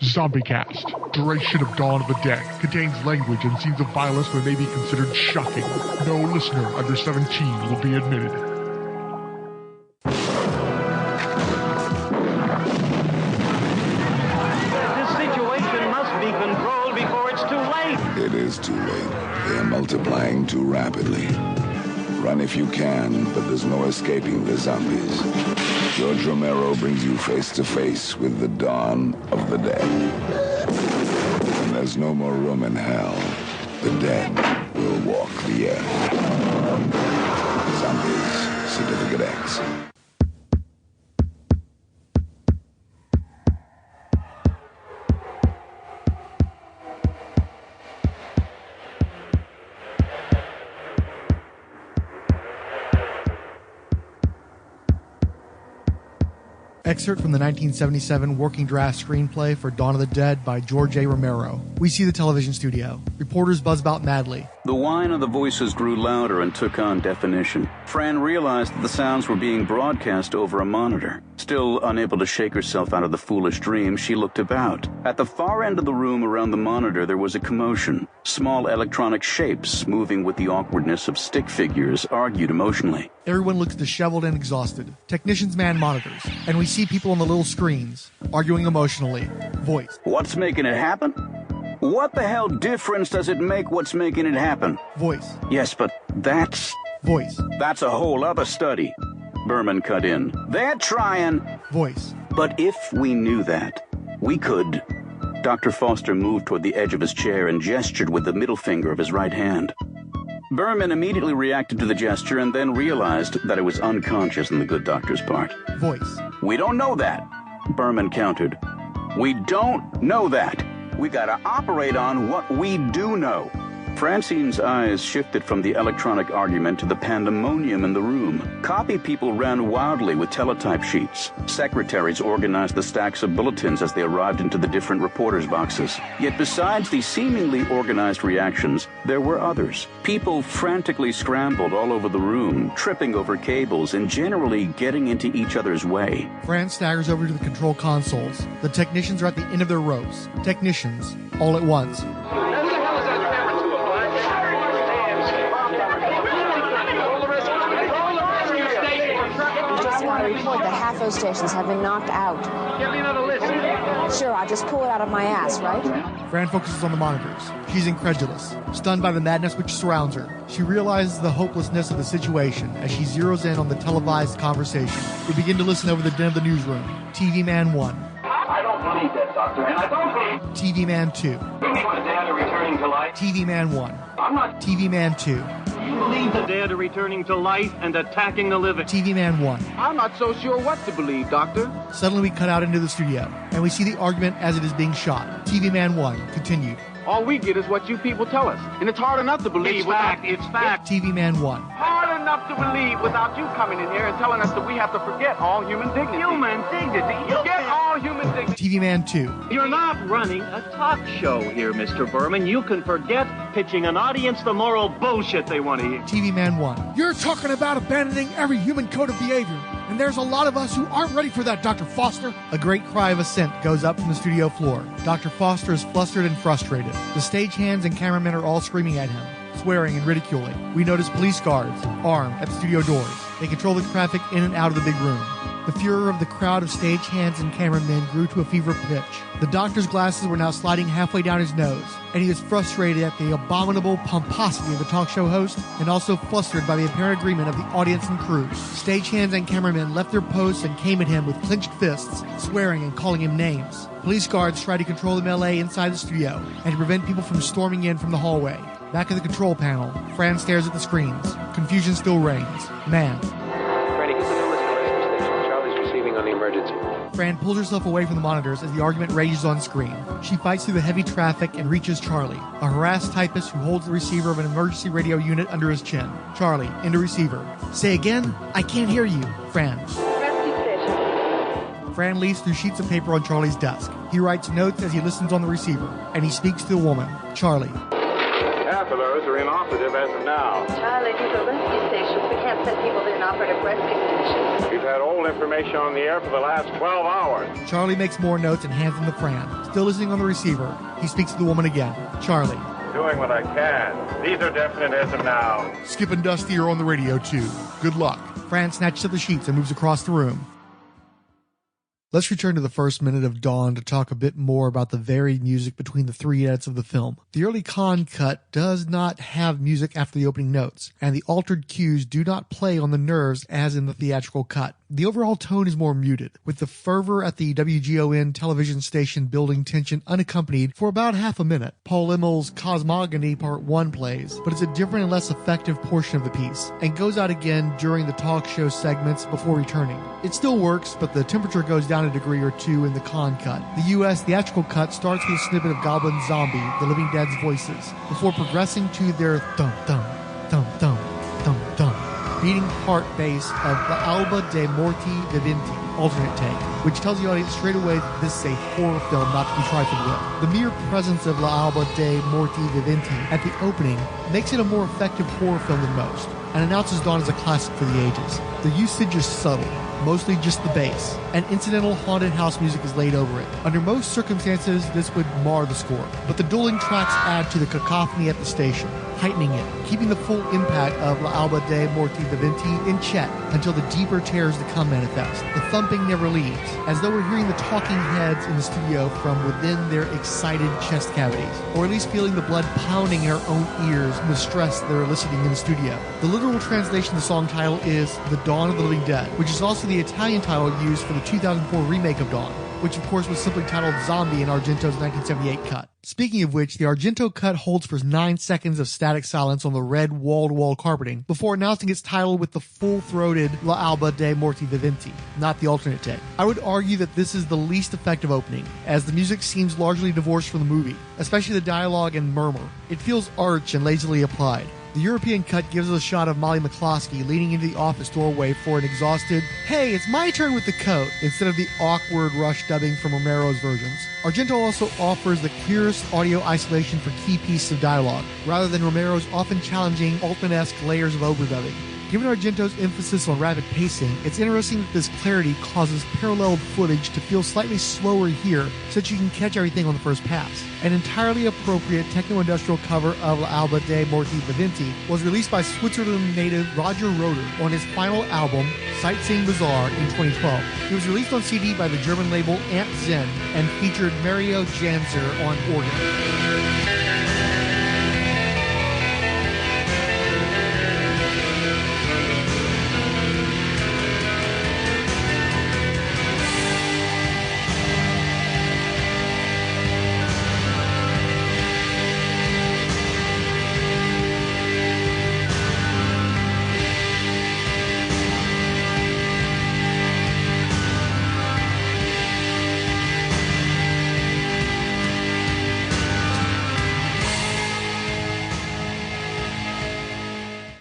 ZombiCast, duration of Dawn of the Dead, contains language and scenes of violence that may be considered shocking. No listener under 17 will be admitted. This situation must be controlled before it's too late. It is too late. They are multiplying too rapidly. Run if you can, but there's no escaping the zombies. George Romero brings you face to face with the dawn of the dead. And there's no more room in hell. The dead will walk the earth. Zombies, Certificate X. Excerpt from the 1977 working draft screenplay for Dawn of the Dead by George A. Romero. We see the television studio. Reporters buzz about madly. The whine of the voices grew louder and took on definition. Fran realized that the sounds were being broadcast over a monitor. Still unable to shake herself out of the foolish dream, she looked about. At the far end of the room around the monitor there was a commotion. Small electronic shapes, moving with the awkwardness of stick figures, argued emotionally. Everyone looks disheveled and exhausted. Technicians man monitors, and we see people on the little screens, arguing emotionally. Voice. What's making it happen? What the hell difference does it make what's making it happen? Voice. Yes, but that's... Voice. That's a whole other study. Berman cut in. They're trying... Voice. But if we knew that, we could... Dr. Foster moved toward the edge of his chair and gestured with the middle finger of his right hand. Berman immediately reacted to the gesture and then realized that it was unconscious on the good doctor's part. Voice. We don't know that, Berman countered. We don't know that. We gotta operate on what we do know. Francine's eyes shifted from the electronic argument to the pandemonium in the room. Copy people ran wildly with teletype sheets. Secretaries organized the stacks of bulletins as they arrived into the different reporters' boxes. Yet besides the seemingly organized reactions, there were others. People frantically scrambled all over the room, tripping over cables and generally getting into each other's way. Fran staggers over to the control consoles. The technicians are at the end of their ropes. Technicians, all at once. Report that half those stations have been knocked out. Give me another list. Sure, I'll just pull it out of my ass, right? Fran focuses on the monitors. She's incredulous, stunned by the madness which surrounds her. She realizes the hopelessness of the situation as she zeroes in on the televised conversation. We begin to listen over the din of the newsroom. TV Man 1. I don't believe that, Doctor, and I don't believe... TV Man 2. You believe the dead are returning to life? TV Man 1. I'm not... TV Man 2. You believe the dead are returning to life and attacking the living? TV Man 1. I'm not so sure what to believe, Doctor. Suddenly we cut out into the studio, and we see the argument as it is being shot. TV Man 1 continued. All we get is what you people tell us, and it's hard enough to believe without... It's fact. TV Man 1. Hard enough to believe without you coming in here and telling us that we have to forget all human dignity. Human dignity? Forget all human dignity. TV Man 2. You're not running a talk show here, Mr. Berman. You can forget pitching an audience the moral bullshit they want to hear. TV Man 1. You're talking about abandoning every human code of behavior. And there's a lot of us who aren't ready for that, Dr. Foster. A great cry of assent goes up from the studio floor. Dr. Foster is flustered and frustrated. The stagehands and cameramen are all screaming at him, swearing and ridiculing. We notice police guards, armed, at the studio doors. They control the traffic in and out of the big room. The furor of the crowd of stagehands and cameramen grew to a fever pitch. The doctor's glasses were now sliding halfway down his nose, and he was frustrated at the abominable pomposity of the talk show host and also flustered by the apparent agreement of the audience and crew. Stagehands and cameramen left their posts and came at him with clenched fists, swearing and calling him names. Police guards tried to control the melee inside the studio and to prevent people from storming in from the hallway. Back at the control panel, Fran stares at the screens. Confusion still reigns. Man. On the emergency. Fran pulls herself away from the monitors as the argument rages on screen. She fights through the heavy traffic and reaches Charlie, a harassed typist who holds the receiver of an emergency radio unit under his chin. Charlie, into receiver. Say again? I can't hear you. Fran. Fran leaves through sheets of paper on Charlie's desk. He writes notes as he listens on the receiver, and he speaks to the woman, Charlie. half of those are inoperative as of now. Charlie, these are rescue stations. We can't send people to inoperative rescue stations. We've had old information on the air for the last 12 hours. Charlie makes more notes and hands them to Fran. Still listening on the receiver, he speaks to the woman again. Charlie. Doing what I can. These are definite as of now. Skip and Dusty are on the radio, too. Good luck. Fran snatches up the sheets and moves across the room. Let's return to the first minute of Dawn to talk a bit more about the varied music between the three edits of the film. The early con cut does not have music after the opening notes, and the altered cues do not play on the nerves as in the theatrical cut. The overall tone is more muted, with the fervor at the WGON television station building tension unaccompanied for about half a minute. Paul Immel's Cosmogony Part 1 plays, but it's a different and less effective portion of the piece, and goes out again during the talk show segments before returning. It still works, but the temperature goes down a degree or two in the con cut. The US theatrical cut starts with a snippet of Goblin Zombi, the Living Dead's voices, before progressing to their thump-thump, thump-thump, thump-thump beating heart bass of L'Alba Dei Morti Viventi, alternate take, which tells the audience straight away that this is a horror film not to be trifled with. The mere presence of L'Alba Dei Morti Viventi at the opening makes it a more effective horror film than most, and announces Dawn as a classic for the ages. The usage is subtle, mostly just the bass, and incidental haunted house music is laid over it. Under most circumstances, this would mar the score, but the dueling tracks add to the cacophony at the station, heightening it, keeping the full impact of L'Alba Dei Morti Viventi in check until the deeper terrors to come manifest. The thumping never leaves, as though we're hearing the talking heads in the studio from within their excited chest cavities, or at least feeling the blood pounding in our own ears in the stress they're eliciting in the studio. The literal translation of the song title is The Dawn of the Living Dead, which is also the Italian title used for the 2004 remake of Dawn, which of course was simply titled Zombie in Argento's 1978 cut. Speaking of which, the Argento cut holds for 9 seconds of static silence on the red wall-to-wall carpeting before announcing its title with the full-throated L'Alba Dei Morti Viventi, not the alternate take. I would argue that this is the least effective opening, as the music seems largely divorced from the movie, especially the dialogue and murmur. It feels arch and lazily applied. The European cut gives us a shot of Molly McCloskey leaning into the office doorway for an exhausted, "Hey, it's my turn with the coat," instead of the awkward rush dubbing from Romero's versions. Argento also offers the clearest audio isolation for key pieces of dialogue, rather than Romero's often challenging Altman-esque layers of overdubbing. Given Argento's emphasis on rapid pacing, it's interesting that this clarity causes paralleled footage to feel slightly slower here so that you can catch everything on the first pass. An entirely appropriate techno-industrial cover of L'Alba Dei Morti Viventi was released by Switzerland native Roger Roeder on his final album, Sightseeing Bazaar, in 2012. It was released on CD by the German label Ant Zen and featured Mario Janzer on organ.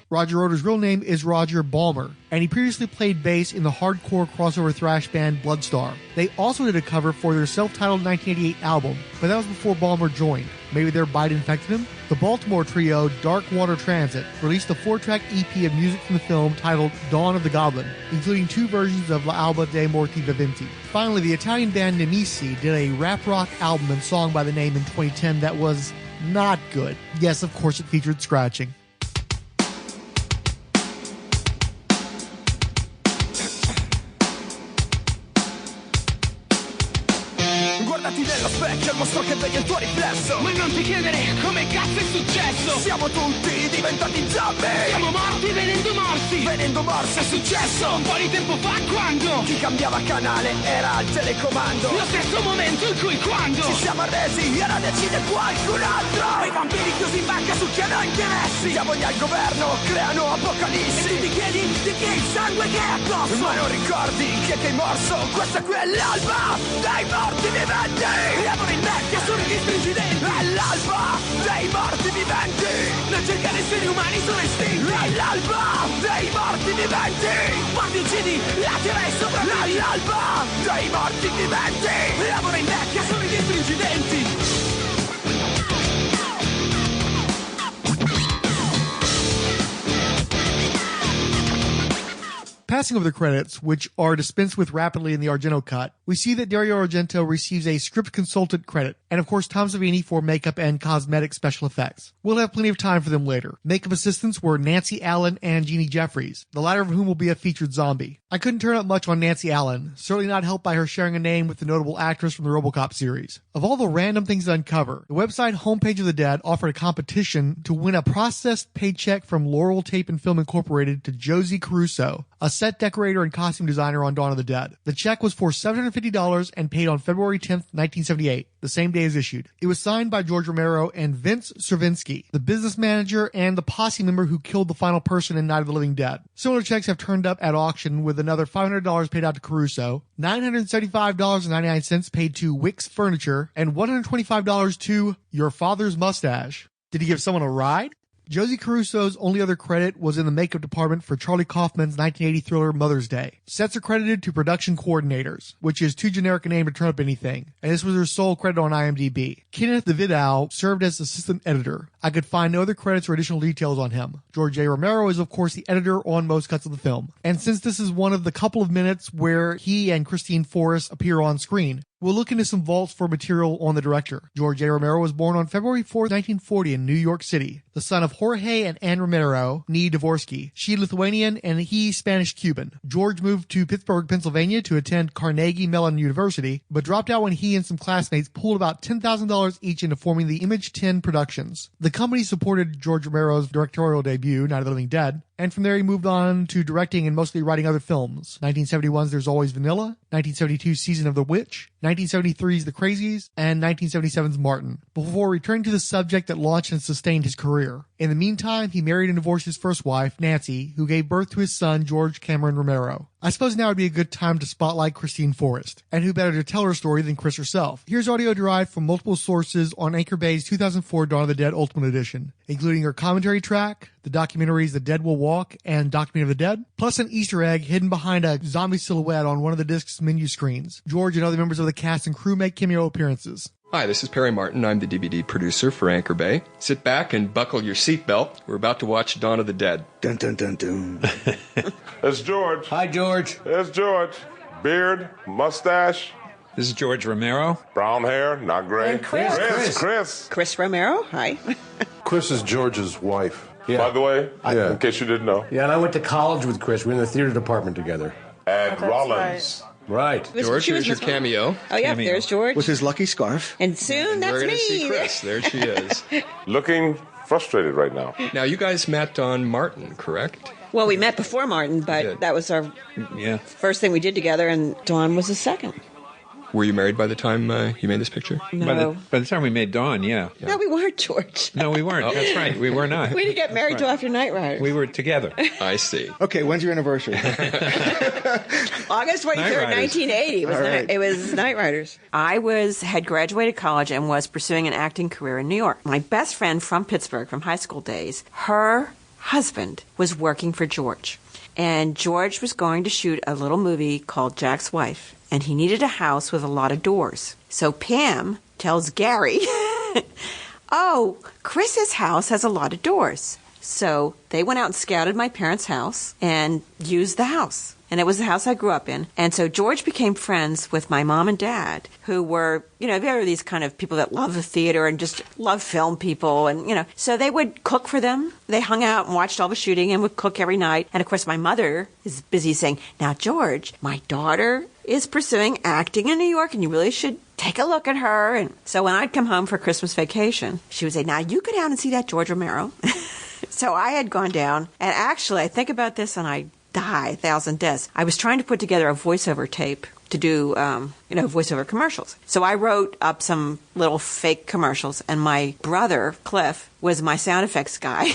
Roger Roeder's real name is Roger Balmer, and he previously played bass in the hardcore crossover thrash band Bloodstar. They also did a cover for their self-titled 1988 album, but that was before Balmer joined. Maybe their bite infected him? The Baltimore trio Dark Water Transit released a 4-track EP of music from the film titled Dawn of the Goblin, including 2 versions of L'Alba Dei Morti Viventi. Finally, the Italian band Nemesi did a rap rock album and song by the name in 2010 that was not good. Yes, of course it featured scratching. Guardati nello specchio, il mostro che vede il tuo riflesso. Ma non ti chiedere come cazzo è successo. Siamo tutti diventati zombie. Siamo morti venendo morti. Venendo morsi è successo un po' di tempo fa, quando chi cambiava canale era al telecomando. Lo stesso momento in cui quando ci siamo arresi era decide qualcun altro. E i vampiri chiusi in banca succhiano interessi. Diavoli al governo creano apocalissi. E tu ti chiedi di chi è il sangue che è addosso. Ma non ricordi chi è morso. Questa qui è l'alba dei morti viventi. Riaprono in vecchia sono gli stringidenti. È l'alba dei morti viventi. Non cercare esseri umani sono estinti. È l'alba dei morti viventi. Quando uccidi lascerai sopravvivi. È l'alba dei morti viventi. Riaprono in vecchia sono gli stringidenti. passing over the credits, which are dispensed with rapidly in the Argento cut, we see that Dario Argento receives a script consultant credit, and of course Tom Savini for makeup and cosmetic special effects. We'll have plenty of time for them later. Makeup assistants were Nancy Allen and Jeannie Jeffries, the latter of whom will be a featured zombie. I couldn't turn up much on Nancy Allen, certainly not helped by her sharing a name with the notable actress from the RoboCop series. Of all the random things to uncover, the website Homepage of the Dead offered a competition to win a processed paycheck from Laurel Tape and Film Incorporated to Josie Caruso, a set decorator and costume designer on Dawn of the Dead. The check was for $750 and paid on February 10th, 1978, the same day as issued. It was signed by George Romero and Vince Cervinsky, the business manager and the posse member who killed the final person in Night of the Living Dead. Similar checks have turned up at auction, with another $500 paid out to Caruso, $975.99 paid to Wicks Furniture, and $125 to Your Father's Mustache. Did he give someone a ride? Josie Caruso's only other credit was in the makeup department for Charlie Kaufman's 1980 thriller Mother's Day. Sets are credited to production coordinators, which is too generic a name to turn up anything, and this was her sole credit on IMDb. Kenneth DeVidal served as assistant editor. I could find no other credits or additional details on him. George A. Romero is of course the editor on most cuts of the film. And since this is one of the couple of minutes where he and Christine Forrest appear on screen, we'll look into some vaults for material on the director. George A. Romero was born on February 4, 1940 in New York City, the son of Jorge and Ann Romero, nee Dvorsky. She Lithuanian and he Spanish-Cuban. George moved to Pittsburgh, Pennsylvania to attend Carnegie Mellon University, but dropped out when he and some classmates pulled about $10,000 each into forming the Image 10 Productions. The company supported George Romero's directorial debut, Night of the Living Dead, and from there he moved on to directing and mostly writing other films. 1971's There's Always Vanilla, 1972's Season of the Witch, 1973's The Crazies, and 1977's Martin, before returning to the subject that launched and sustained his career. In the meantime, he married and divorced his first wife, Nancy, who gave birth to his son, George Cameron Romero. I suppose now would be a good time to spotlight Christine Forrest. And who better to tell her story than Chris herself? Here's audio derived from multiple sources on Anchor Bay's 2004 Dawn of the Dead Ultimate Edition, including her commentary track, the documentaries The Dead Will Walk and Document of the Dead, plus an Easter egg hidden behind a zombie silhouette on one of the disc's menu screens. George and other members of the cast and crew make cameo appearances. Hi, this is Perry Martin. I'm the DVD producer for Anchor Bay. Sit back and buckle your seatbelt. We're about to watch Dawn of the Dead. Dun, dun, dun, dun. That's George. Hi, George. There's George. Beard, mustache. This is George Romero. Brown hair, not gray. And Chris. Chris Romero. Hi. Chris is George's wife. Yeah. By the way, in case you didn't know. Yeah, and I went to college with Chris. We were in the theater department together. At Rollins. Right. George, here's your cameo. Oh, yeah, there's George. With his lucky scarf. And soon, that's We're me. going to see Chris. There she is. Looking frustrated right now. Now, you guys met on Martin, correct? Well, we met before Martin, but that was our first thing we did together, and Dawn was the second. Were you married by the time you made this picture? No. By the time we made Dawn, yeah. No, we weren't, George. No, we weren't. That's right. We were not. We didn't get married till after Night Riders. We were together. I see. Okay, when's your anniversary? August 23rd, 1980. It was Night Riders. I had graduated college and was pursuing an acting career in New York. My best friend from Pittsburgh, from high school days, her husband was working for George. And George was going to shoot a little movie called Jack's Wife. And he needed a house with a lot of doors. So Pam tells Gary, oh, Chris's house has a lot of doors. So they went out and scouted my parents' house and used the house. And it was the house I grew up in. And so George became friends with my mom and dad, who were, they were these kind of people that love the theater and just love film people. And, so they would cook for them. They hung out and watched all the shooting and would cook every night. And, of course, my mother is busy saying, now, George, my daughter is pursuing acting in New York, and you really should take a look at her. And so when I'd come home for Christmas vacation, she would say, now, you go down and see that George Romero. So I had gone down. And actually, I think about this, and I die 1,000 deaths. I was trying to put together a voiceover tape to do, voiceover commercials. So I wrote up some little fake commercials, and my brother, Cliff, was my sound effects guy.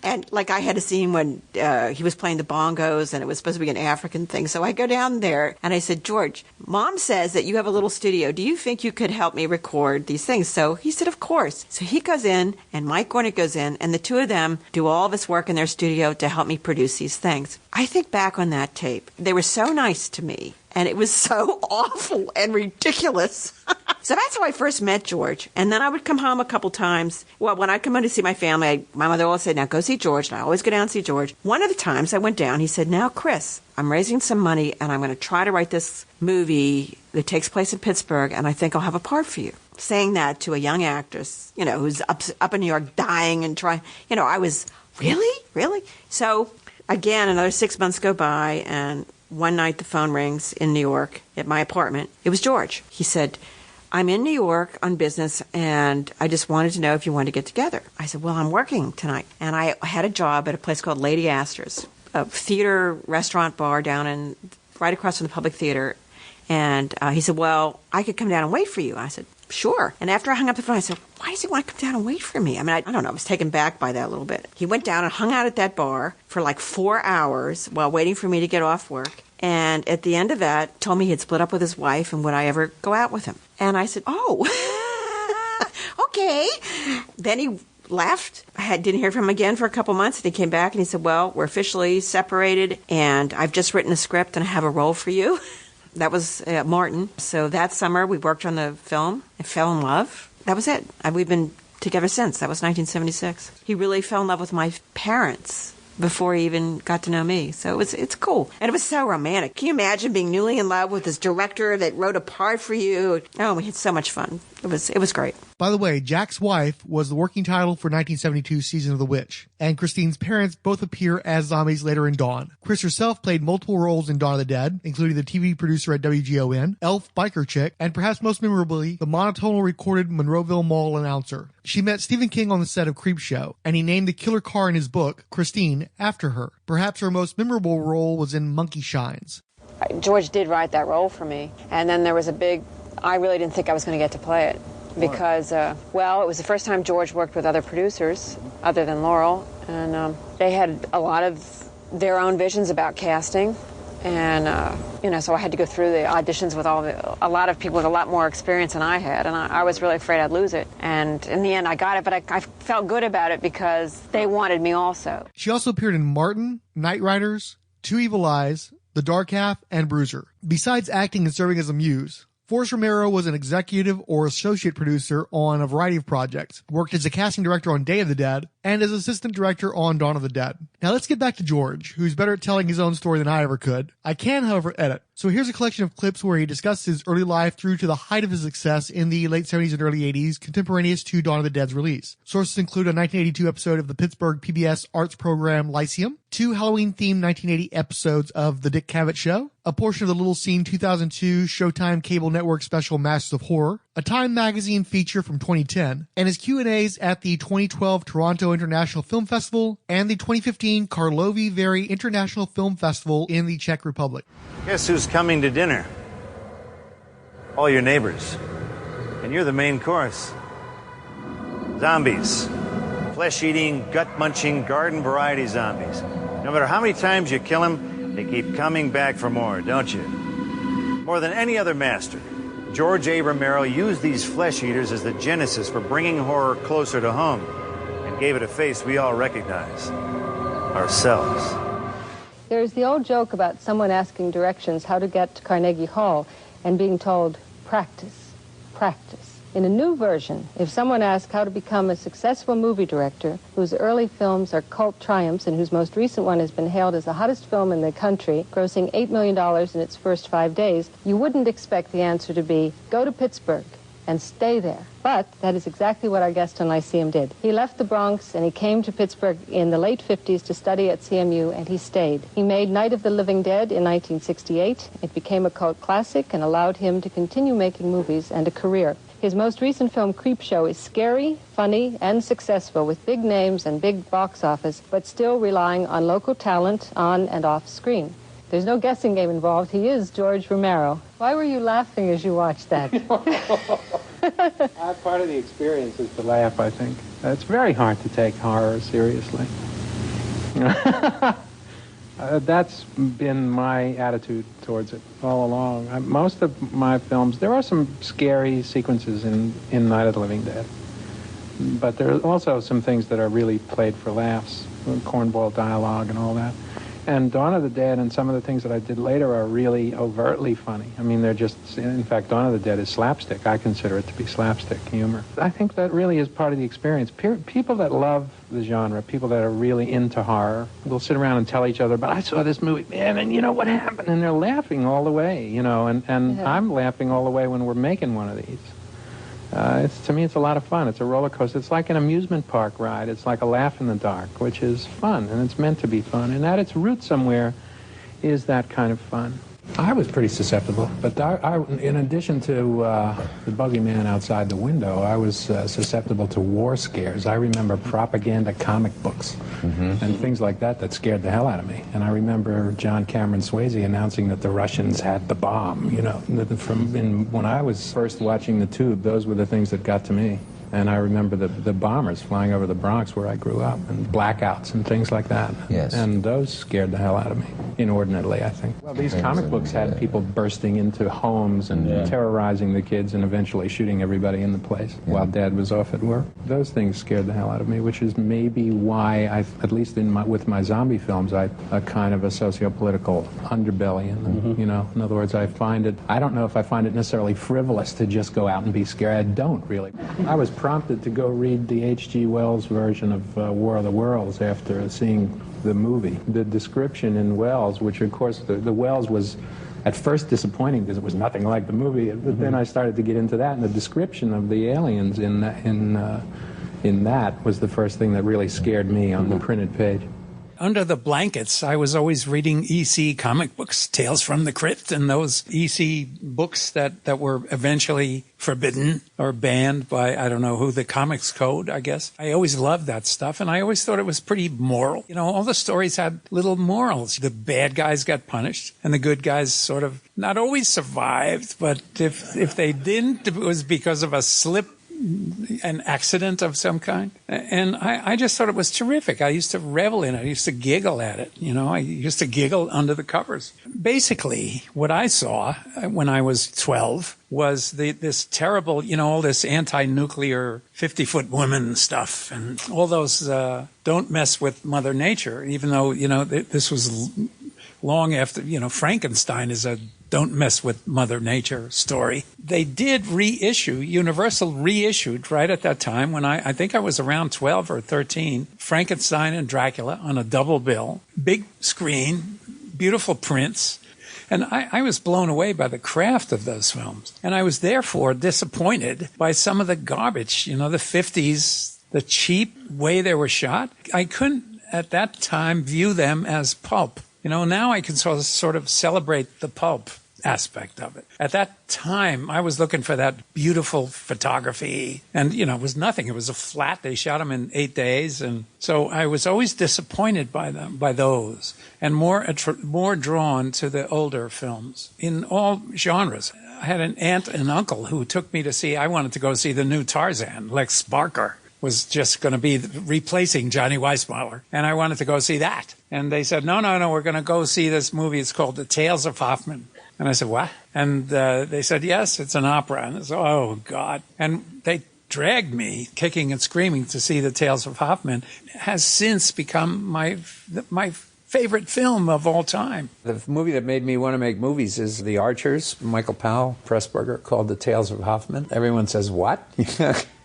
And, I had a scene when he was playing the bongos, and it was supposed to be an African thing. So I go down there, and I said, George, Mom says that you have a little studio. Do you think you could help me record these things? So he said, of course. So he goes in, and Mike Gornick goes in, and the two of them do all this work in their studio to help me produce these things. I think back on that tape. They were so nice to me. And it was so awful and ridiculous. So that's how I first met George. And then I would come home a couple times. Well, when I'd come home to see my family, my mother always said, now go see George. And I always go down and see George. One of the times I went down, he said, now, Chris, I'm raising some money and I'm going to try to write this movie that takes place in Pittsburgh, and I think I'll have a part for you. Saying that to a young actress, who's up in New York dying and trying, I was, really? So again, another 6 months go by, and one night the phone rings in New York at my apartment. It was George. He said, I'm in New York on business, and I just wanted to know if you wanted to get together. I said, well, I'm working tonight. And I had a job at a place called Lady Astor's, a theater restaurant bar down right across from the Public Theater. And he said, well, I could come down and wait for you. I said, sure. And after I hung up the phone, I said, why does he want to come down and wait for me? I mean, I don't know. I was taken back by that a little bit. He went down and hung out at that bar for like 4 hours while waiting for me to get off work. And at the end of that, told me he'd split up with his wife and would I ever go out with him. And I said, oh, okay. Then he left. I didn't hear from him again for a couple months. And he came back and he said, well, we're officially separated and I've just written a script and I have a role for you. That was Martin. So that summer we worked on the film and fell in love. That was it. We've been together since. That was 1976. He really fell in love with my parents before he even got to know me. So it's cool. And it was so romantic. Can you imagine being newly in love with this director that wrote a part for you? Oh, we had so much fun. It was great. By the way, Jack's Wife was the working title for 1972's Season of the Witch, and Christine's parents both appear as zombies later in Dawn. Chris herself played multiple roles in Dawn of the Dead, including the TV producer at WGON, Elf Biker Chick, and perhaps most memorably, the monotonal recorded Monroeville Mall announcer. She met Stephen King on the set of Creepshow, and he named the killer car in his book, Christine, after her. Perhaps her most memorable role was in Monkey Shines. George did write that role for me, and then there was I really didn't think I was going to get to play it. Because, it was the first time George worked with other producers other than Laurel, and they had a lot of their own visions about casting, and, so I had to go through the auditions with a lot of people with a lot more experience than I had, and I was really afraid I'd lose it. And in the end, I got it, but I felt good about it because they wanted me also. She also appeared in Martin, Night Riders, Two Evil Eyes, The Dark Half, and Bruiser. Besides acting and serving as a muse, Forrest Romero was an executive or associate producer on a variety of projects, worked as a casting director on Day of the Dead, and as assistant director on Dawn of the Dead. Now let's get back to George, who's better at telling his own story than I ever could. I can, however, edit. So here's a collection of clips where he discusses his early life through to the height of his success in the late 70s and early 80s, contemporaneous to Dawn of the Dead's release. Sources include a 1982 episode of the Pittsburgh PBS arts program Lyceum, 2 Halloween-themed 1980 episodes of The Dick Cavett Show, a portion of the Little Scene 2002 Showtime Cable Network special Masters of Horror, a Time magazine feature from 2010, and his Q&As at the 2012 Toronto International Film Festival and the 2015 Karlovy Vary International Film Festival in the Czech Republic. Guess who's coming to dinner? All your neighbors. And you're the main course. Zombies. Flesh-eating, gut-munching, garden-variety zombies. No matter how many times you kill them, they keep coming back for more, don't you? More than any other master, George A. Romero used these flesh-eaters as the genesis for bringing horror closer to home and gave it a face we all recognize. Ourselves. There's the old joke about someone asking directions how to get to Carnegie Hall and being told, practice, practice. In a new version, if someone asks how to become a successful movie director whose early films are cult triumphs and whose most recent one has been hailed as the hottest film in the country, grossing $8 million in its first 5 days, you wouldn't expect the answer to be, go to Pittsburgh and stay there. But that is exactly what our guest on Lyceum did. He left the Bronx and he came to Pittsburgh in the late 50s to study at CMU, and he stayed. He made Night of the Living Dead in 1968. It became a cult classic and allowed him to continue making movies and a career. His most recent film, Creepshow, is scary, funny, and successful with big names and big box office, but still relying on local talent on and off screen. There's no guessing game involved. He is George Romero. Why were you laughing as you watched that? Part of the experience is to laugh, I think. It's very hard to take horror seriously. That's been my attitude towards it all along. Most of my films, there are some scary sequences in Night of the Living Dead. But there are also some things that are really played for laughs, cornball dialogue and all that. And Dawn of the Dead and some of the things that I did later are really overtly funny. I mean, they're just, in fact, Dawn of the Dead is slapstick. I consider it to be slapstick humor. I think that really is part of the experience. People that love the genre, people that are really into horror, will sit around and tell each other, but I saw this movie, man, and you know what happened? And they're laughing all the way, you know, and I'm laughing all the way when we're making one of these. To me, it's a lot of fun. It's a roller coaster. It's like an amusement park ride. It's like a laugh in the dark, which is fun, and it's meant to be fun. And at its root somewhere is that kind of fun. I was pretty susceptible, but I in addition to the boogeyman outside the window, I was susceptible to war scares. I remember propaganda comic books and things like that scared the hell out of me. And I remember John Cameron Swayze announcing that the Russians had the bomb. You know, when I was first watching The Tube, those were the things that got to me. And I remember the bombers flying over the Bronx where I grew up, and blackouts and things like that. Yes. And those scared the hell out of me, inordinately, I think. Well, these comic books had people bursting into homes and terrorizing the kids and eventually shooting everybody in the place while Dad was off at work. Those things scared the hell out of me, which is maybe why, at least with my zombie films, a kind of a socio-political underbelly in them. You know, in other words, I don't know if I find it necessarily frivolous to just go out and be scared. I don't really. I was prompted to go read the H.G. Wells version of War of the Worlds after seeing the movie. The description in Wells, which of course the Wells was at first disappointing because it was nothing like the movie, but then I started to get into that, and the description of the aliens in that was the first thing that really scared me on the printed page. Under the blankets, I was always reading EC comic books, Tales from the Crypt, and those EC books that were eventually forbidden or banned by, I don't know who, the Comics Code, I guess. I always loved that stuff, and I always thought it was pretty moral. You know, all the stories had little morals. The bad guys got punished, and the good guys sort of not always survived, but if they didn't, it was because of a slip, an accident of some kind. And I just thought it was terrific. I used to revel in it. I used to giggle at it. You know, I used to giggle under the covers. Basically, what I saw when I was 12 was this terrible, you know, all this anti-nuclear 50-foot woman stuff and all those don't mess with Mother Nature, even though, you know, this was long after, you know, Frankenstein is a don't mess with Mother Nature story. They did Universal reissued right at that time when I think I was around 12 or 13, Frankenstein and Dracula on a double bill, big screen, beautiful prints. And I was blown away by the craft of those films. And I was therefore disappointed by some of the garbage, you know, the 50s, the cheap way they were shot. I couldn't at that time view them as pulp. You know, now I can sort of celebrate the pulp aspect of it. At that time, I was looking for that beautiful photography. And, you know, it was nothing. It was a flat. They shot them in 8 days. And so I was always disappointed by those, and more drawn to the older films in all genres. I had an aunt and uncle who took me I wanted to go see the new Tarzan. Lex Barker was just going to be replacing Johnny Weissmuller, and I wanted to go see that. And they said, no, we're going to go see this movie. It's called The Tales of Hoffmann. And I said, what? And they said, yes, it's an opera. And I said, oh, God. And they dragged me, kicking and screaming, to see The Tales of Hoffmann. It has since become my favorite film of all time. The movie that made me want to make movies is The Archers, Michael Powell, Pressburger, called The Tales of Hoffmann. Everyone says, what?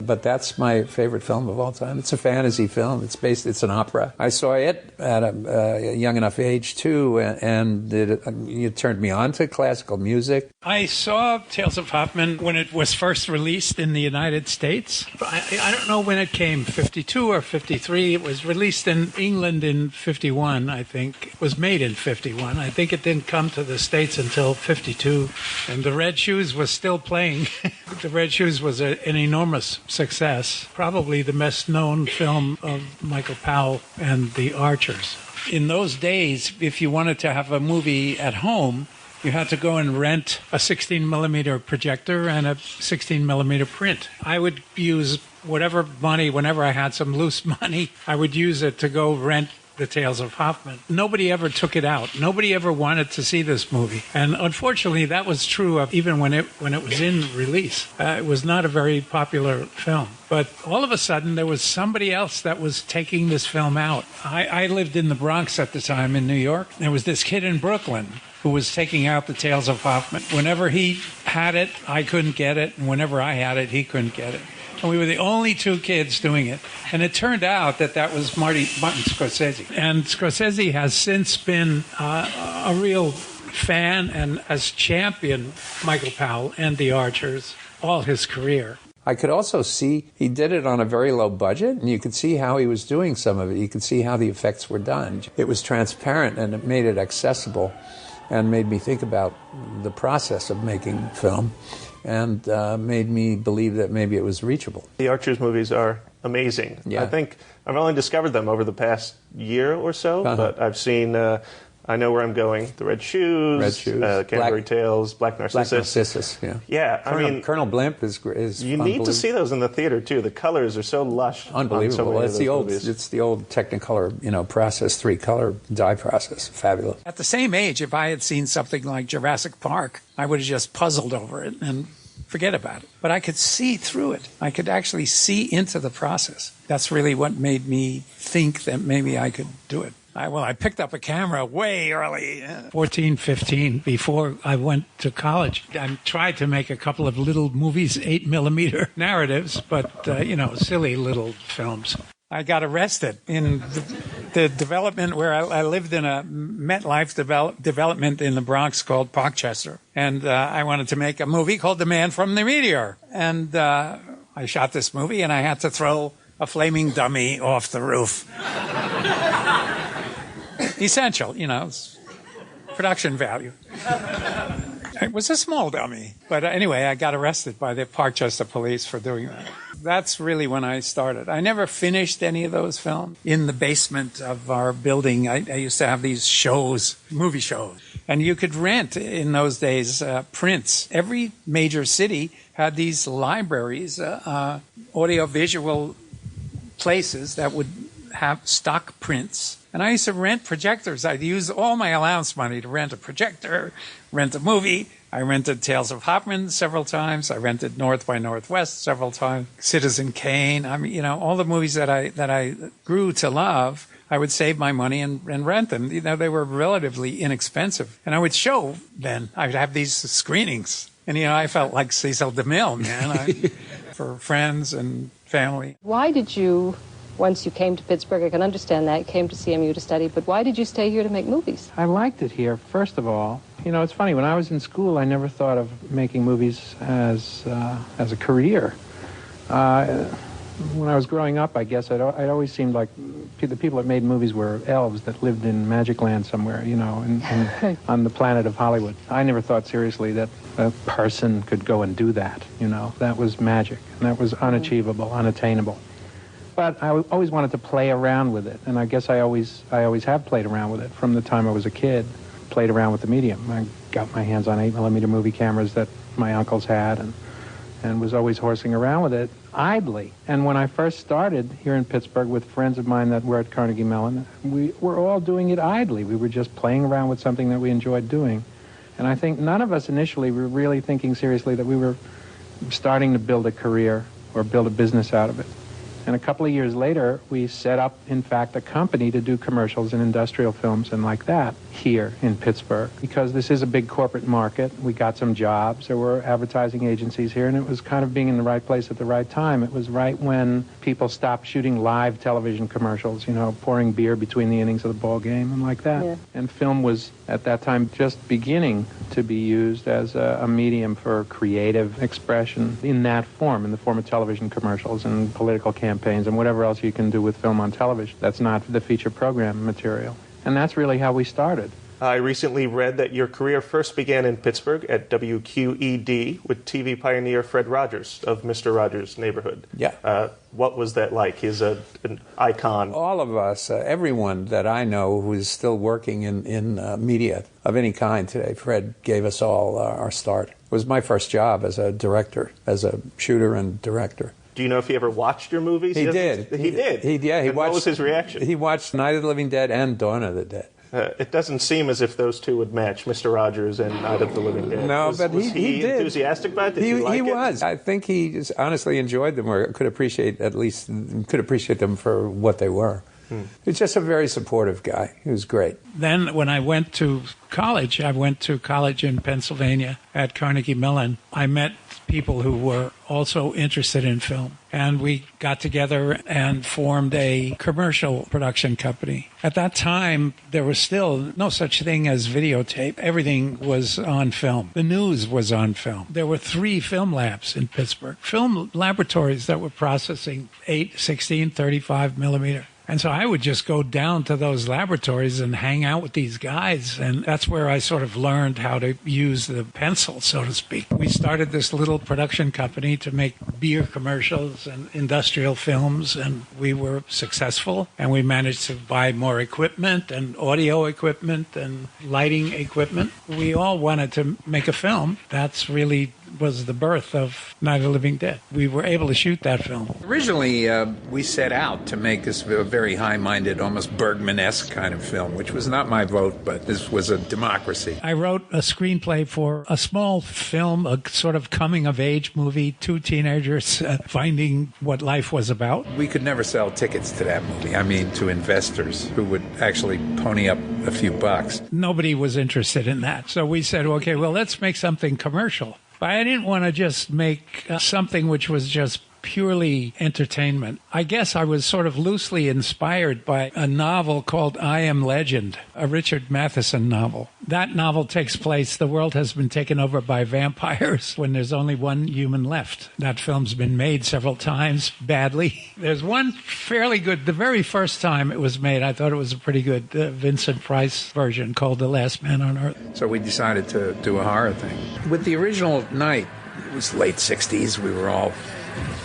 But that's my favorite film of all time. It's a fantasy film. It's an opera. I saw it at a young enough age, too, and it turned me on to classical music. I saw Tales of Hoffmann when it was first released in the United States. I don't know when it came, 52 or 53. It was released in England in 51, I think. It was made in 51. I think it didn't come to the States until 52. And The Red Shoes was still playing. The Red Shoes was an enormous success. Probably the best known film of Michael Powell and The Archers. In those days, if you wanted to have a movie at home, you had to go and rent a 16-millimeter projector and a 16-millimeter print. I would use whatever money, whenever I had some loose money, I would use it to go rent The Tales of Hoffman. Nobody ever took it out. Nobody ever wanted to see this movie. And unfortunately, that was true of even when it was in release. It was not a very popular film. But all of a sudden, there was somebody else that was taking this film out. I lived in the Bronx at the time in New York. There was this kid in Brooklyn who was taking out The Tales of Hoffman. Whenever he had it, I couldn't get it. And whenever I had it, he couldn't get it. And we were the only two kids doing it. And it turned out that was Martin Scorsese. And Scorsese has since been a real fan and has championed Michael Powell and The Archers all his career. I could also see he did it on a very low budget, and you could see how he was doing some of it. You could see how the effects were done. It was transparent, and it made it accessible and made me think about the process of making film, and made me believe that maybe it was reachable. The Archers movies are amazing. Yeah. I think I've only discovered them over the past year or so, but I've seen I Know Where I'm Going, The Red Shoes, Canterbury Tales, Black Narcissus. Black Narcissus, yeah. Yeah, I mean, Colonel Blimp is you need to see those in the theater too. The colors are so lush. Unbelievable. On so many It's the old Technicolor, process, 3-color dye process. Fabulous. At the same age, if I had seen something like Jurassic Park, I would have just puzzled over it and forget about it. But I could see through it. I could actually see into the process. That's really what made me think that maybe I could do it. I picked up a camera way early, 14, 15, before I went to college. I tried to make a couple of little movies, 8mm narratives, but, silly little films. I got arrested in the development where I lived in a MetLife development in the Bronx called Parkchester. And I wanted to make a movie called The Man from the Meteor. And I shot this movie, and I had to throw a flaming dummy off the roof. Essential, it's production value. It was a small dummy. But anyway, I got arrested by the Parkchester police for doing that. That's really when I started. I never finished any of those films. In the basement of our building, I used to have these shows, movie shows. And you could rent, in those days, prints. Every major city had these libraries, audiovisual places that would have stock prints. And I used to rent projectors. I'd use all my allowance money to rent a projector, rent a movie. I rented Tales of Hoffman several times. I rented North by Northwest several times. Citizen Kane. I mean, all the movies that I grew to love, I would save my money and rent them. They were relatively inexpensive. And I would show then. I would have these screenings. And, I felt like Cecil DeMille, man, for friends and family. Why did you, once you came to Pittsburgh, I can understand that, you came to CMU to study, but why did you stay here to make movies? I liked it here, first of all. It's funny, when I was in school, I never thought of making movies as a career. When I was growing up, I guess, it always seemed like the people that made movies were elves that lived in magic land somewhere, on the planet of Hollywood. I never thought seriously that a person could go and do that, That was magic, and that was unachievable, unattainable. But I always wanted to play around with it, and I guess I always have played around with it from the time I was a kid. Played around with the medium. I got my hands on 8mm movie cameras that my uncles had, and was always horsing around with it idly. And when I first started here in Pittsburgh with friends of mine that were at Carnegie Mellon, we were all doing it idly. We were just playing around with something that we enjoyed doing. And I think none of us initially were really thinking seriously that we were starting to build a career or build a business out of it. And a couple of years later, we set up, in fact, a company to do commercials and industrial films and like that here in Pittsburgh. Because this is a big corporate market, we got some jobs. There were advertising agencies here, and it was kind of being in the right place at the right time. It was right when people stopped shooting live television commercials, pouring beer between the innings of the ball game and like that. Yeah. And film was, at that time, just beginning to be used as a medium for creative expression in that form, in the form of television commercials and political campaigns and whatever else you can do with film on television. That's not the feature program material. And that's really how we started. I recently read that your career first began in Pittsburgh at WQED with TV pioneer Fred Rogers of Mr. Rogers' Neighborhood. Yeah. What was that like? He's an icon. All of us, everyone that I know who is still working in media of any kind today, Fred gave us all our start. It was my first job as a director, as a shooter and director. Do you know if he ever watched your movies? He did. He did? He watched. What was his reaction? He watched Night of the Living Dead and Dawn of the Dead. It doesn't seem as if those two would match, Mr. Rogers and Night of the Living Dead. No, was he did. Enthusiastic about it? Did he like it? He was. I think he just honestly enjoyed them, or could appreciate them for what they were. He's just a very supportive guy. He was great. Then when I went to college in Pennsylvania at Carnegie Mellon. I met people who were also interested in film. And we got together and formed a commercial production company. At that time, there was still no such thing as videotape. Everything was on film. The news was on film. There were 3 film labs in Pittsburgh, film laboratories that were processing 8, 16, 35 millimeter. And so I would just go down to those laboratories and hang out with these guys. And that's where I sort of learned how to use the pencil, so to speak. We started this little production company to make beer commercials and industrial films. And we were successful. And we managed to buy more equipment and audio equipment and lighting equipment. We all wanted to make a film. That's really was the birth of Night of the Living Dead. We were able to shoot that film. Originally, we set out to make this a very high-minded, almost Bergman-esque kind of film, which was not my vote, but this was a democracy. I wrote a screenplay for a small film, a sort of coming-of-age movie, 2 teenagers finding what life was about. We could never sell tickets to that movie. I mean, to investors who would actually pony up a few bucks. Nobody was interested in that. So we said, okay, well, let's make something commercial. But I didn't want to just make something which was just purely entertainment. I guess I was sort of loosely inspired by a novel called I Am Legend, a Richard Matheson novel. That novel takes place, the world has been taken over by vampires when there's only one human left. That film's been made several times, badly. There's one fairly good, the very first time it was made, I thought it was a pretty good Vincent Price version called The Last Man on Earth. So we decided to do a horror thing. With the original Night, it was late 60s, we were all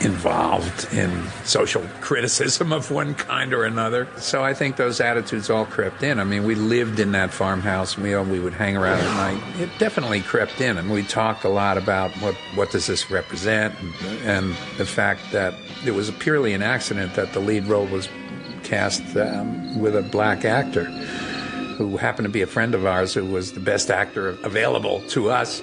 involved in social criticism of one kind or another. So I think those attitudes all crept in. I mean, we lived in that farmhouse. We would hang around at night. It definitely crept in, and we talked a lot about what does this represent, and the fact that it was purely an accident that the lead role was cast with a black actor who happened to be a friend of ours who was the best actor available to us.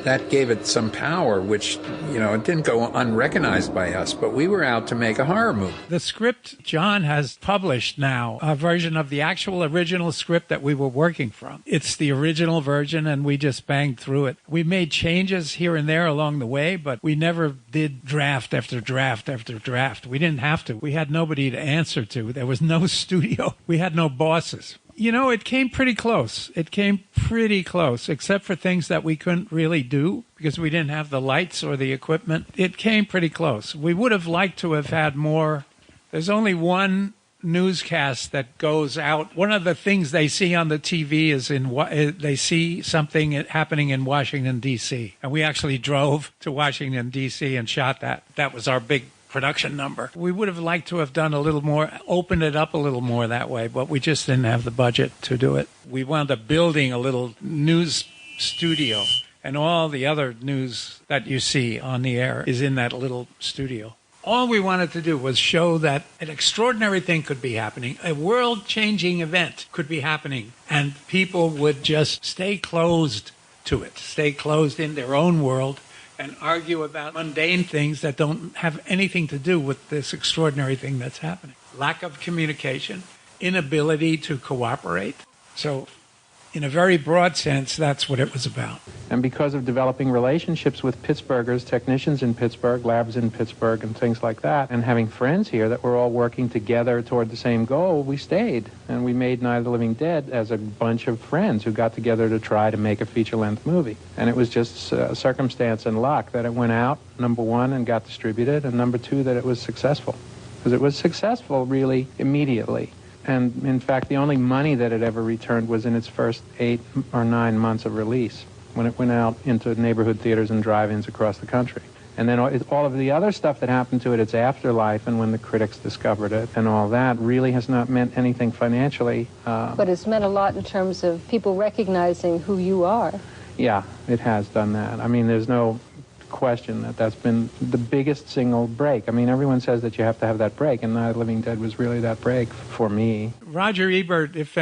That gave it some power, which, it didn't go unrecognized by us, but we were out to make a horror movie. The script John has published now, a version of the actual original script that we were working from. It's the original version, and we just banged through it. We made changes here and there along the way, but we never did draft after draft after draft. We didn't have to. We had nobody to answer to. There was no studio. We had no bosses. It came pretty close. It came pretty close, except for things that we couldn't really do because we didn't have the lights or the equipment. It came pretty close. We would have liked to have had more. There's only one newscast that goes out. One of the things they see on the TV is they see something happening in Washington, D.C. And we actually drove to Washington, D.C. and shot that. That was our big production number. We would have liked to have done a little more, opened it up a little more that way, but we just didn't have the budget to do it. We wound up building a little news studio, and all the other news that you see on the air is in that little studio. All we wanted to do was show that an extraordinary thing could be happening, a world-changing event could be happening, and people would just stay closed to it, stay closed in their own world, and argue about mundane things that don't have anything to do with this extraordinary thing that's happening. Lack of communication, inability to cooperate. So, in a very broad sense, that's what it was about. And because of developing relationships with Pittsburghers, technicians in Pittsburgh, labs in Pittsburgh, and things like that, and having friends here that were all working together toward the same goal, we stayed. And we made Night of the Living Dead as a bunch of friends who got together to try to make a feature-length movie. And it was just circumstance and luck that it went out, number one, and got distributed, and number two, that it was successful. Because it was successful, really, immediately. And, in fact, the only money that it ever returned was in its first 8 or 9 months of release, when it went out into neighborhood theaters and drive-ins across the country. And then all of the other stuff that happened to it, its afterlife, and when the critics discovered it and all that, really has not meant anything financially. But it's meant a lot in terms of people recognizing who you are. Yeah, it has done that. I mean, there's no question that that's been the biggest single break. I mean, everyone says that you have to have that break, and Night of the Living Dead was really that break for me. Roger Ebert, if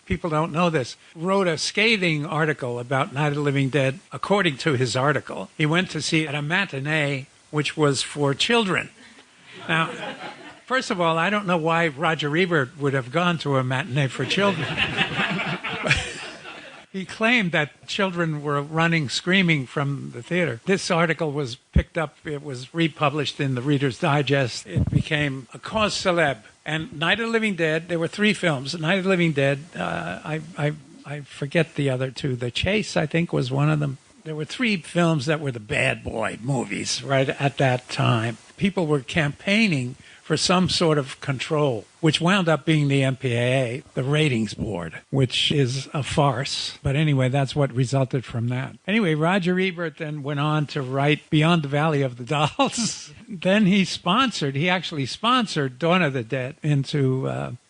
people don't know this, wrote a scathing article about Night of the Living Dead. According to his article, he went to see it at a matinee, which was for children. Now, first of all, I don't know why Roger Ebert would have gone to a matinee for children. He claimed that children were running, screaming from the theater. This article was picked up. It was republished in the Reader's Digest. It became a cause célèbre. And Night of the Living Dead, there were 3 films. Night of the Living Dead, I forget the other 2. The Chase, I think, was one of them. There were 3 films that were the bad boy movies right at that time. People were campaigning for some sort of control, which wound up being the MPAA, the ratings board, which is a farce. But anyway, that's what resulted from that. Anyway, Roger Ebert then went on to write Beyond the Valley of the Dolls. Then he actually sponsored Dawn of the Dead into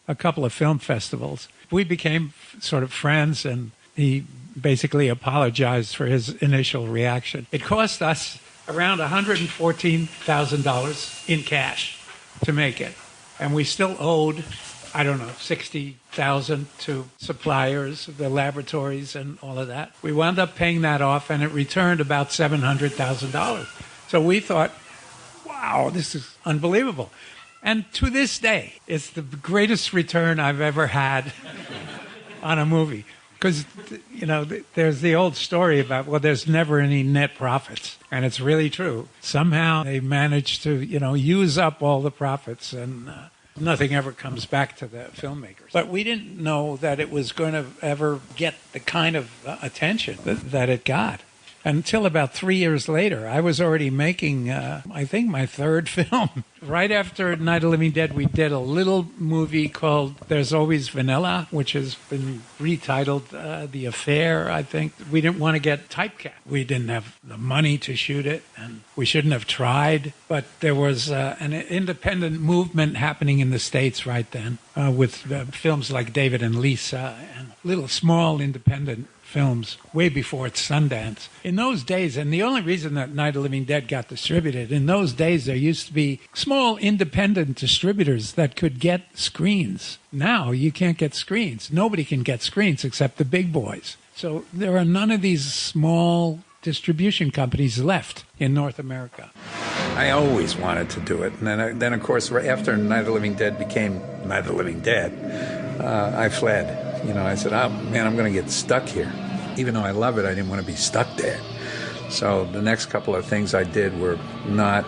a couple of film festivals. We became sort of friends, and he basically apologized for his initial reaction. It cost us around $114,000 in cash to make it. And we still owed, I don't know, $60,000 to suppliers, the laboratories and all of that. We wound up paying that off, and it returned about $700,000. So we thought, wow, this is unbelievable. And to this day, it's the greatest return I've ever had on a movie. Because, there's the old story about, there's never any net profits. And it's really true. Somehow they manage to, use up all the profits, and nothing ever comes back to the filmmakers. But we didn't know that it was going to ever get the kind of attention that it got. Until about 3 years later, I was already making, I think, my 3rd film. Right after Night of the Living Dead, we did a little movie called There's Always Vanilla, which has been retitled The Affair, I think. We didn't want to get typecast. We didn't have the money to shoot it, and we shouldn't have tried. But there was an independent movement happening in the States right then with films like David and Lisa and little small independent films way before its Sundance. In those days, and the only reason that Night of the Living Dead got distributed, in those days there used to be small independent distributors that could get screens. Now you can't get screens. Nobody can get screens except the big boys. So there are none of these small distribution companies left in North America. I always wanted to do it. And then of course, after Night of the Living Dead became Night of the Living Dead, I fled. I said, oh, man, I'm going to get stuck here. Even though I love it, I didn't want to be stuck there. So the next couple of things I did were not,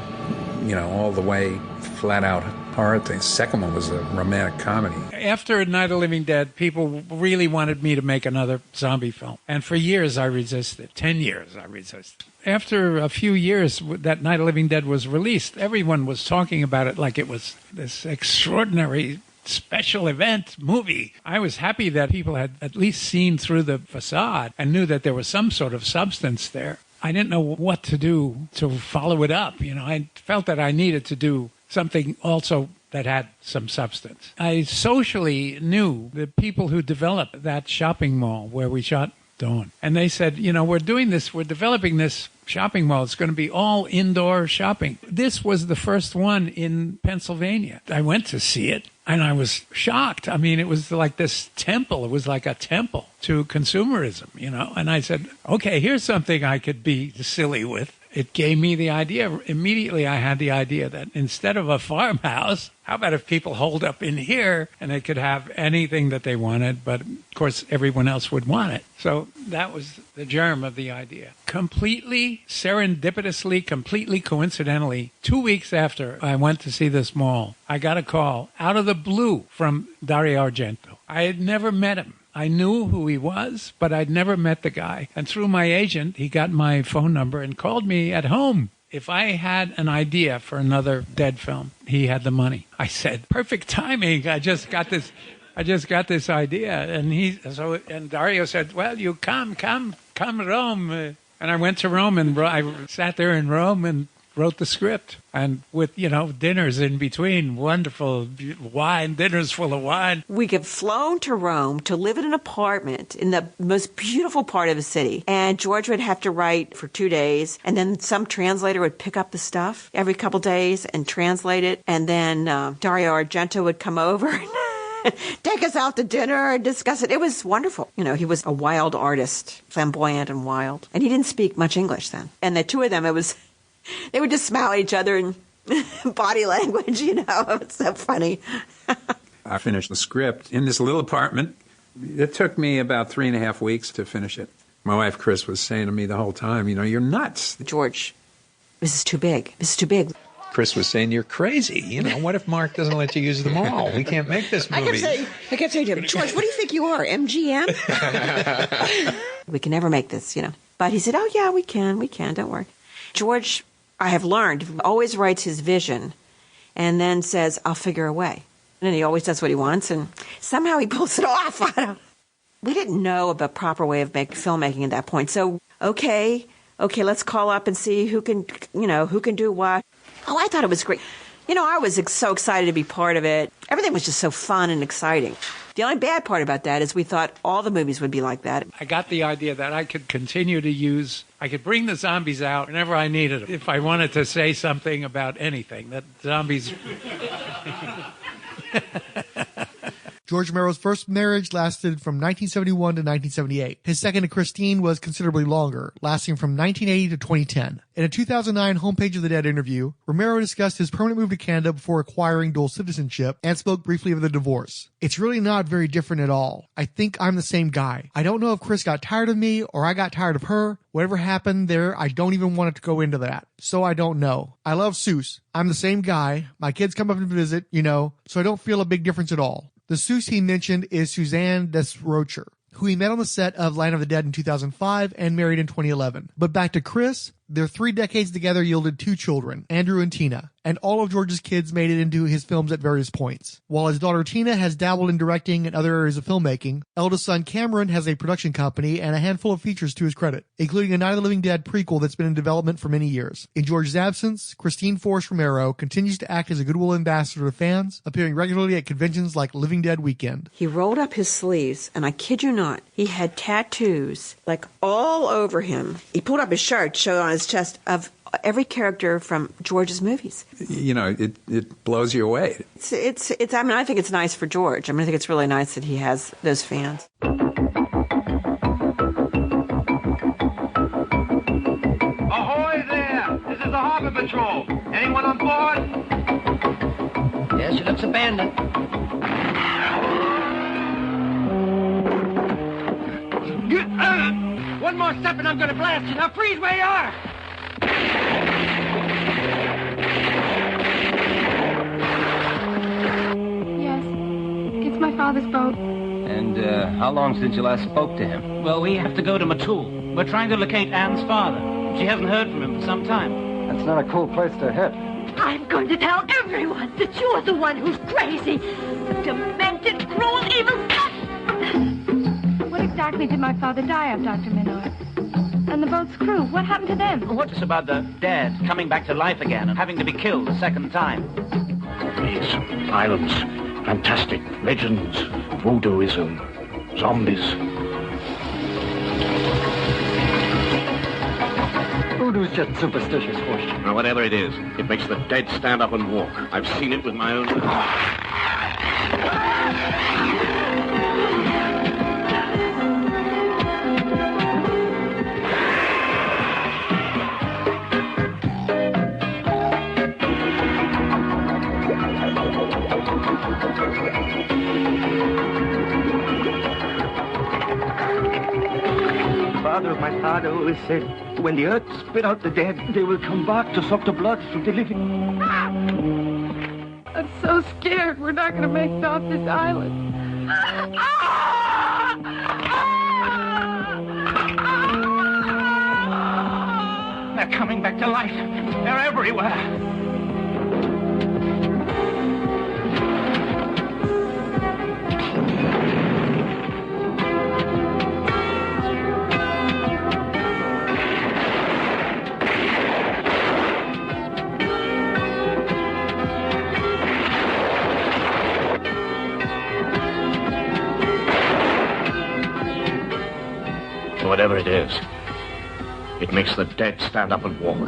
all the way flat-out horror things. Second one was a romantic comedy. After Night of the Living Dead, people really wanted me to make another zombie film. And for years, I resisted. 10 years, I resisted. After a few years that Night of the Living Dead was released, everyone was talking about it like it was this extraordinary special event movie. I was happy that people had at least seen through the facade and knew that there was some sort of substance there. I didn't know what to do to follow it up. I felt that I needed to do something also that had some substance. I socially knew the people who developed that shopping mall where we shot Dawn. And they said, we're developing this shopping mall. It's going to be all indoor shopping. This was the first one in Pennsylvania. I went to see it, and I was shocked. I mean, it was like this temple. It was like a temple to consumerism, And I said, okay, here's something I could be silly with. It gave me the idea. Immediately, I had the idea that instead of a farmhouse, how about if people holed up in here and they could have anything that they wanted, but of course, everyone else would want it. So that was the germ of the idea. Completely serendipitously, completely coincidentally, 2 weeks after I went to see this mall, I got a call out of the blue from Dario Argento. I had never met him. I knew who he was, but I'd never met the guy. And through my agent, he got my phone number and called me at home. If I had an idea for another Dead film, he had the money. I said, perfect timing. I just got this idea. And Dario said, well, you come Rome. And I went to Rome, and I sat there in Rome and wrote the script. And with, dinners in between, wonderful wine, dinners full of wine. We get flown to Rome to live in an apartment in the most beautiful part of the city. And George would have to write for 2 days. And then some translator would pick up the stuff every couple days and translate it. And then Dario Argento would come over and take us out to dinner and discuss it. It was wonderful. He was a wild artist, flamboyant and wild. And he didn't speak much English then. And the two of them, they would just smile at each other and body language, It's so funny. I finished the script in this little apartment. It took me about 3.5 weeks to finish it. My wife, Chris, was saying to me the whole time, you're nuts. George, this is too big. This is too big. Chris was saying, you're crazy. What if Mark doesn't let you use them all? We can't make this movie. I kept saying to him, George, what do you think you are, MGM? We can never make this, But he said, oh, yeah, we can, don't worry. George, I have learned, always writes his vision and then says, I'll figure a way. And then he always does what he wants, and somehow he pulls it off. We didn't know of a proper way of filmmaking at that point. So, okay, let's call up and see who can do what. Oh, I thought it was great. I was so excited to be part of it. Everything was just so fun and exciting. The only bad part about that is we thought all the movies would be like that. I got the idea that I could continue to I could bring the zombies out whenever I needed them. If I wanted to say something about anything, that zombies... George Romero's first marriage lasted from 1971 to 1978. His second to Christine was considerably longer, lasting from 1980 to 2010. In a 2009 Homepage of the Dead interview, Romero discussed his permanent move to Canada before acquiring dual citizenship and spoke briefly of the divorce. It's really not very different at all. I think I'm the same guy. I don't know if Chris got tired of me or I got tired of her. Whatever happened there, I don't even want it to go into that. So I don't know. I love Seuss. I'm the same guy. My kids come up and visit, so I don't feel a big difference at all. The Seuss he mentioned is Suzanne Desrocher, who he met on the set of Land of the Dead in 2005 and married in 2011. But back to Chris, their 3 decades together yielded 2 children, Andrew and Tina, and all of George's kids made it into his films at various points. While his daughter Tina has dabbled in directing and other areas of filmmaking, eldest son Cameron has a production company and a handful of features to his credit, including a Night of the Living Dead prequel that's been in development for many years. In George's absence, Christine Forrest Romero continues to act as a goodwill ambassador to fans, appearing regularly at conventions like Living Dead Weekend. He rolled up his sleeves, and I kid you not, he had tattoos all over him. He pulled up his shirt, showed on his chest, of every character from George's movies. It blows you away. I think it's nice for George. I think it's really nice that he has those fans. Ahoy there! This is the Harbor Patrol. Anyone on board? Yes, she looks abandoned. One more step and I'm gonna blast you. Now freeze where you are! Yes, it's my father's boat. And how long since you last spoke to him? Well, we have to go to Matul. We're trying to locate Anne's father. She hasn't heard from him for some time. That's not a cool place to hit. I'm going to tell everyone that you're the one who's crazy. A demented, cruel, evil son. What exactly did my father die of, Dr. Minot? And the boat's crew, what happened to them? What's about the dad coming back to life again and having to be killed a second time? Zombies, violence, fantastic, legends, voodooism, zombies. Voodoo's just superstitious horseshit. Now, whatever it is, it makes the dead stand up and walk. I've seen it with my own eyes. My father always said, when the earth spit out the dead, they will come back to suck the blood from the living. I'm so scared we're not going to make it off this island. They're coming back to life. They're everywhere. whatever it is, it makes the dead stand up and walk.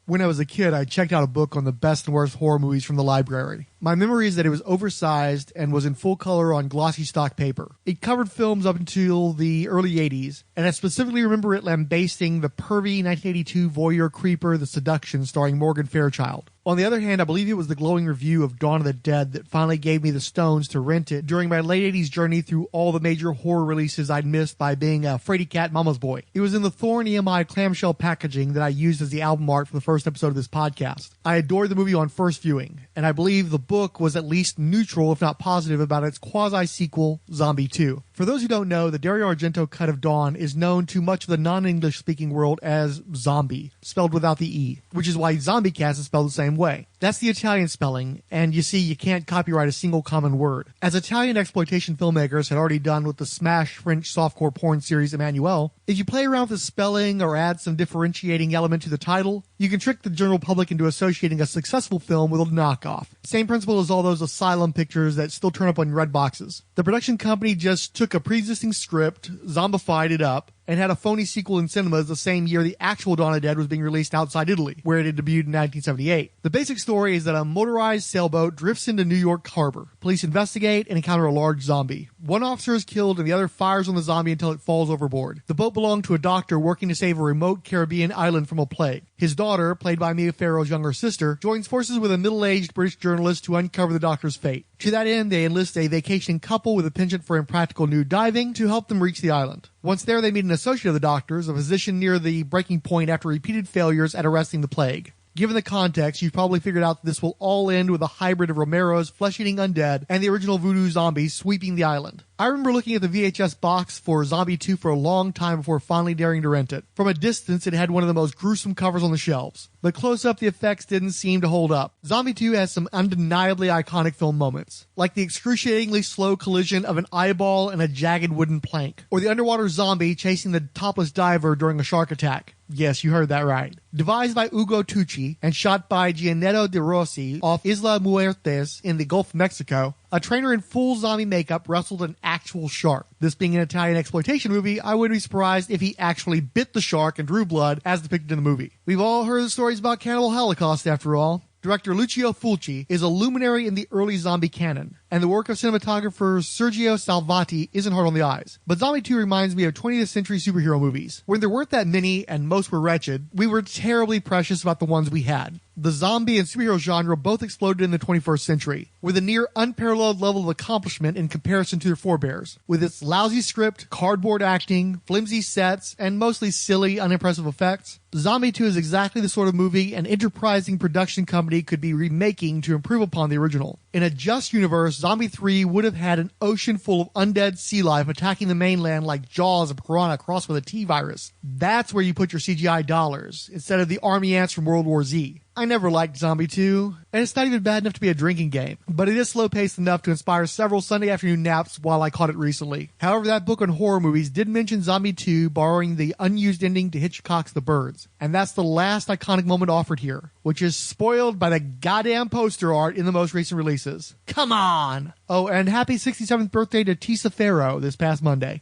When I was a kid, I checked out a book on the best and worst horror movies from the library. My memory is that it was oversized and was in full color on glossy stock paper. It covered films up until the early 80s, and I specifically remember it lambasting the pervy 1982 voyeur creeper The Seduction starring Morgan Fairchild. On the other hand, I believe it was the glowing review of Dawn of the Dead that finally gave me the stones to rent it during my late 80s journey through all the major horror releases I'd missed by being a fraidy cat mama's boy. It was in the Thorn EMI clamshell packaging that I used as the album art for the first episode of this podcast. I adored the movie on first viewing, and I believe the book was at least neutral, if not positive, about its quasi-sequel, Zombie 2. For those who don't know, the Dario Argento cut of Dawn is known to much of the non-English speaking world as Zombie, spelled without the E, which is why ZombiCast is spelled the same way. That's the Italian spelling, and you see, you can't copyright a single common word. As Italian exploitation filmmakers had already done with the smash French softcore porn series Emmanuelle, if you play around with the spelling or add some differentiating element to the title, you can trick the general public into associating a successful film with a knockoff. Same principle as all those asylum pictures that still turn up on red boxes. The production company just took a pre-existing script, zombified it up, and had a phony sequel in cinemas the same year the actual Dawn of the Dead was being released outside Italy, where it had debuted in 1978. The basic story is that a motorized sailboat drifts into New York Harbor. Police investigate and encounter a large zombie. One officer is killed and the other fires on the zombie until it falls overboard. The boat belonged to a doctor working to save a remote Caribbean island from a plague. His daughter, played by Mia Farrow's younger sister, joins forces with a middle-aged British journalist to uncover the doctor's fate. To that end, they enlist a vacationing couple with a penchant for impractical nude diving to help them reach the island. Once there, they meet an associate of the doctor's, a physician near the breaking point after repeated failures at arresting the plague. Given the context, you've probably figured out that this will all end with a hybrid of Romero's flesh-eating undead and the original voodoo zombies sweeping the island. I remember looking at the VHS box for Zombie 2 for a long time before finally daring to rent it. From a distance, it had one of the most gruesome covers on the shelves. But close up, the effects didn't seem to hold up. Zombie 2 has some undeniably iconic film moments, like the excruciatingly slow collision of an eyeball and a jagged wooden plank, or the underwater zombie chasing the topless diver during a shark attack. Yes, you heard that right. Devised by Ugo Tucci and shot by Gianetto De Rossi off Isla Muertes in the Gulf of Mexico, a trainer in full zombie makeup wrestled an actual shark. This being an Italian exploitation movie, I wouldn't be surprised if he actually bit the shark and drew blood as depicted in the movie. We've all heard the stories about cannibal holocaust after all. Director Lucio Fulci is a luminary in the early zombie canon, and the work of cinematographer Sergio Salvati isn't hard on the eyes. But Zombie 2 reminds me of 20th century superhero movies. When there weren't that many, and most were wretched, we were terribly precious about the ones we had. The zombie and superhero genre both exploded in the 21st century, with a near unparalleled level of accomplishment in comparison to their forebears. With its lousy script, cardboard acting, flimsy sets, and mostly silly, unimpressive effects, Zombie 2 is exactly the sort of movie an enterprising production company could be remaking to improve upon the original. In a just universe, Zombie 3 would have had an ocean full of undead sea life attacking the mainland like Jaws of piranha crossed with a T-virus. That's where you put your CGI dollars, instead of the army ants from World War Z. I never liked Zombie 2, and it's not even bad enough to be a drinking game, but it is slow-paced enough to inspire several Sunday afternoon naps while I caught it recently. However, that book on horror movies did mention Zombie 2 borrowing the unused ending to Hitchcock's The Birds, and that's the last iconic moment offered here, which is spoiled by the goddamn poster art in the most recent releases. Come on! Oh, and happy 67th birthday to Tisa Farrow this past Monday.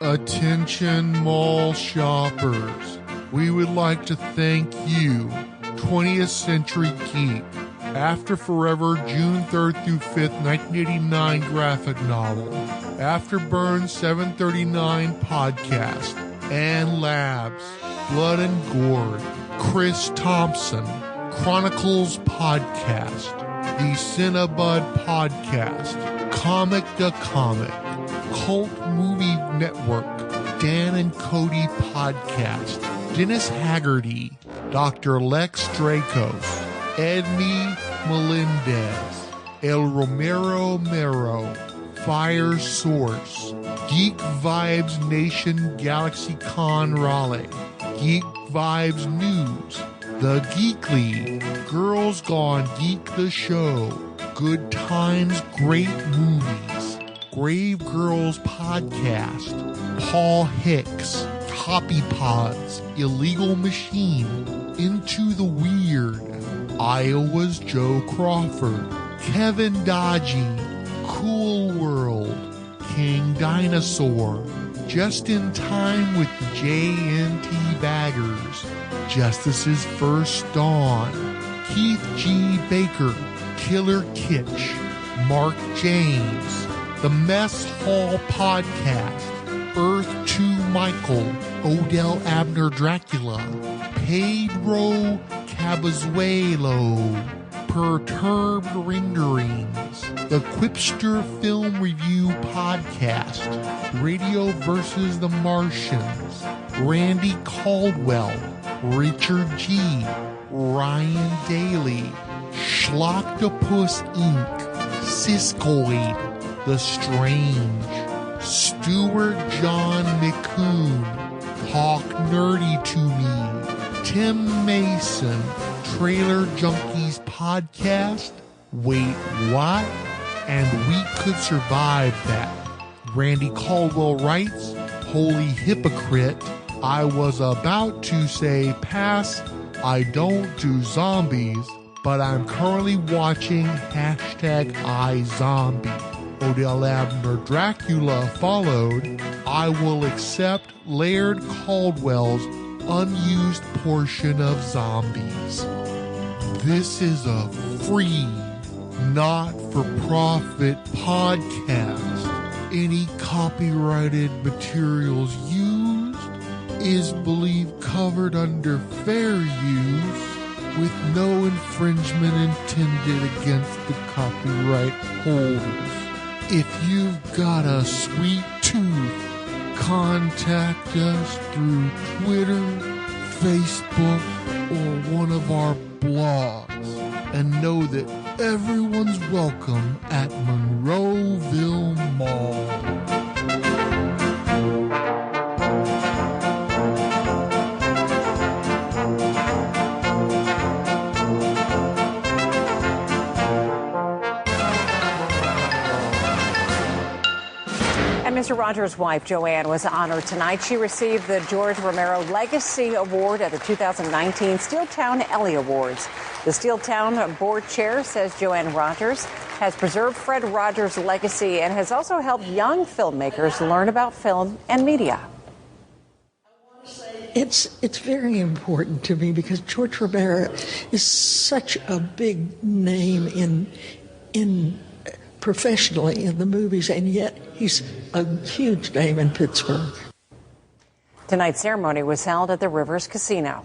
Attention mall shoppers. We would like to thank you, 20th Century Geek. After Forever, June 3rd through 5th, 1989 graphic novel. Afterburn 739 podcast. Ann Labs. Blood and Gore. Chris Thompson. Chronicles podcast. The Cinnabud podcast. Comic to Comic. Cult Movie Network. Dan and Cody podcast. Dennis Haggerty. Dr. Lex Dracos. Edme Melendez, El Romero Mero, Fire Source, Geek Vibes Nation Galaxy Con Raleigh, Geek Vibes News, The Geekly, Girls Gone Geek the Show, Good Times, Great Movies, Grave Girls Podcast, Paul Hicks, Hoppy Pods, Illegal Machine, Into the Weird, Iowa's Joe Crawford, Kevin Dodgy, Cool World, King Dinosaur, Just in Time with the JNT Baggers, Justice's First Dawn, Keith G. Baker, Killer Kitsch, Mark James, The Mess Hall Podcast, Earth 2 Michael, Odell Abner Dracula, Pedro Cabazuelo, Perturbed Renderings, The Quipster Film Review Podcast, Radio versus the Martians, Randy Caldwell, Richard G., Ryan Daly, Schloctopus Inc., Siskoid, The Strange, Stuart John McCoon, Hawk Nerdy to Me, Tim Mason, Trailer Junkies Podcast, Wait What? And We Could Survive That. Randy Caldwell writes, Holy hypocrite, I was about to say pass, I don't do zombies, but I'm currently watching #iZombie. Odell Abner Dracula followed, I will accept Laird Caldwell's unused portion of zombies. This is a free, not-for-profit podcast. Any copyrighted materials used is believed covered under fair use with no infringement intended against the copyright holders. If you've got a sweet tooth, contact us through Twitter, Facebook, or one of our blogs, and know that everyone's welcome at Monroeville Mall. Mr. Rogers' wife, Joanne, was honored tonight. She received the George Romero Legacy Award at the 2019 Steeltown Ellie Awards. The Steeltown board chair says Joanne Rogers has preserved Fred Rogers' legacy and has also helped young filmmakers learn about film and media. It's very important to me because George Romero is such a big name in professionally in the movies, and yet he's a huge name in Pittsburgh. Tonight's ceremony was held at the Rivers Casino.